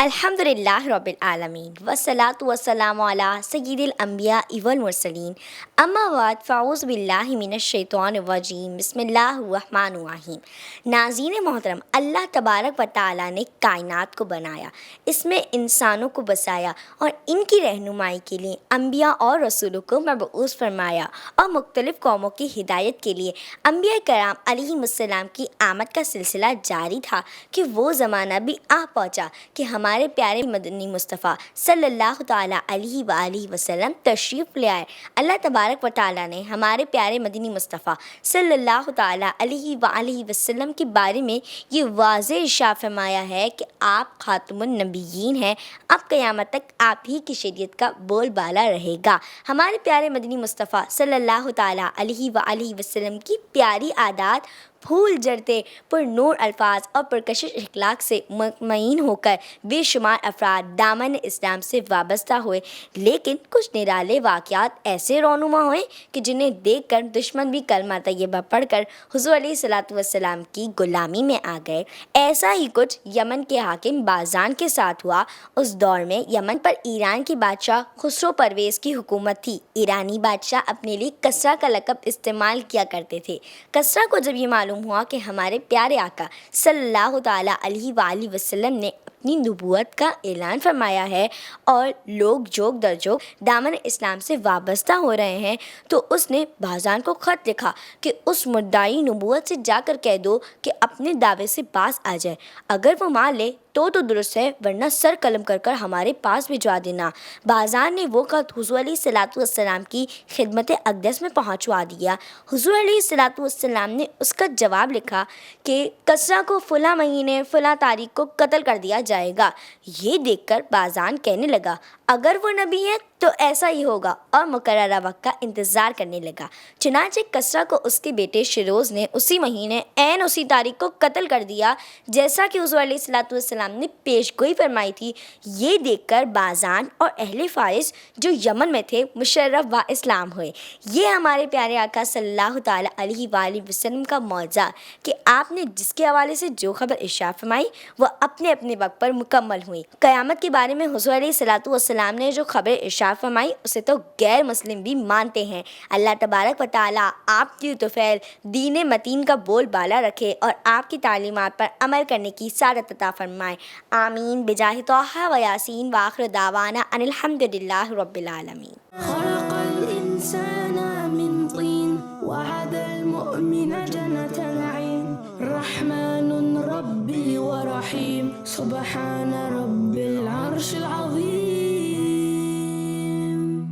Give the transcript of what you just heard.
الحمد للہ رب العالمین والصلاة والسلام علی سید الانبیاء والمرسلین اما بعد فاعوذ باللہ من الشیطان الرجیم بسم اللہ الرحمن الرحیم۔ ناظرین محترم، اللہ تبارک و تعالیٰ نے کائنات کو بنایا، اس میں انسانوں کو بسایا اور ان کی رہنمائی کے لیے انبیاء اور رسولوں کو مبعوث فرمایا اور مختلف قوموں کی ہدایت کے لیے انبیاء کرام علیہم السلام کی آمد کا سلسلہ جاری تھا کہ وہ زمانہ بھی آ پہنچا کہ ہمارے پیارے مدنی مصطفیٰ صلی اللہ تعالیٰ علیہ وآلہ وسلم تشریف لے آئے۔ اللہ تبارک و تعالیٰ نے ہمارے پیارے مدنی مصطفیٰ صلی اللہ تعالیٰ علیہ وآلہ وسلم کے بارے میں یہ واضح ارشاد فرمایا ہے کہ آپ خاتم النبیین ہیں، اب قیامت تک آپ ہی کی شریعت کا بول بالا رہے گا۔ ہمارے پیارے مدنی مصطفیٰ صلی اللہ تعالیٰ علیہ وآلہ وسلم کی پیاری عادات، پھول جڑتے پر نور الفاظ اور پرکشش اخلاق سے مطمئن ہو کر بے شمار افراد دامن اسلام سے وابستہ ہوئے، لیکن کچھ نرالے واقعات ایسے رونما ہوئے کہ جنہیں دیکھ کر دشمن بھی کلمہ طیبہ پڑھ کر حضور علیہ الصلوۃ والسلام کی غلامی میں آ گئے۔ ایسا ہی کچھ یمن کے حاکم بازان کے ساتھ ہوا۔ اس دور میں یمن پر ایران کی بادشاہ خسرو پرویز کی حکومت تھی۔ ایرانی بادشاہ اپنے لیے کسریٰ کا لقب استعمال کیا کرتے تھے۔ کسریٰ کو جب یہ معلوم ہوا کہ ہمارے پیارے آقا صلی اللہ تعالیٰ علیہ وآلہ وسلم نے اپنی نبوت کا اعلان فرمایا ہے اور لوگ جوگ در جوگ دامن اسلام سے وابستہ ہو رہے ہیں، تو اس نے بازان کو خط لکھا کہ اس مدعی نبوت سے جا کر کہہ دو کہ اپنے دعوے سے باز آ جائے، اگر وہ مان لے تو درست ہے، ورنہ سر قلم کر کر ہمارے پاس بھجوا دینا۔ بازان نے وہ خط حضور علیہ الصلوۃ والسلام کی خدمت اقدس میں پہنچوا دیا۔ حضور علیہ الصلوۃ والسلام نے اس کا جواب لکھا کہ کسریٰ کو فلاں مہینے فلاں تاریخ کو قتل کر دیا جائے گا۔ یہ دیکھ کر بازان کہنے لگا اگر وہ نبی ہے تو ایسا ہی ہوگا، اور مقررہ وقت کا انتظار کرنے لگا۔ چنانچہ کسریٰ کو اس کے بیٹے شیروز نے اسی مہینے عین اسی تاریخ کو قتل کر دیا جیسا کہ حضور علیہ الصلوۃ والسلام نے پیش گوئی فرمائی تھی۔ یہ دیکھ کر بازان اور اہل فارس جو یمن میں تھے مشرف و اسلام ہوئے۔ یہ ہمارے پیارے آقا صلی اللہ تعالیٰ علیہ وآلہ وسلم کا معجزہ کہ آپ نے جس کے حوالے سے جو خبر ارشاد فرمائی وہ اپنے اپنے وقت پر مکمل ہوئی۔ قیامت کے بارے میں حضور علیہ الصلوۃ والسلام نے جو خبر ارشاد فرمائی اسے تو غیر مسلم بھی مانتے ہیں۔ اللہ تبارک و تعالیٰ آپ کی طفیل دین متین کا بول بالا رکھے اور آپ کی تعلیمات پر عمل کرنے کی سعادت عطا فرمائے، آمین بجاہ طٰہٰ و یاسین۔ وآخر دعوانا ان الحمد للہ رب العالمین۔ خلق الإنسان من طين وعد المؤمن جنة العين رحمن ربي ورحيم سبحان ربي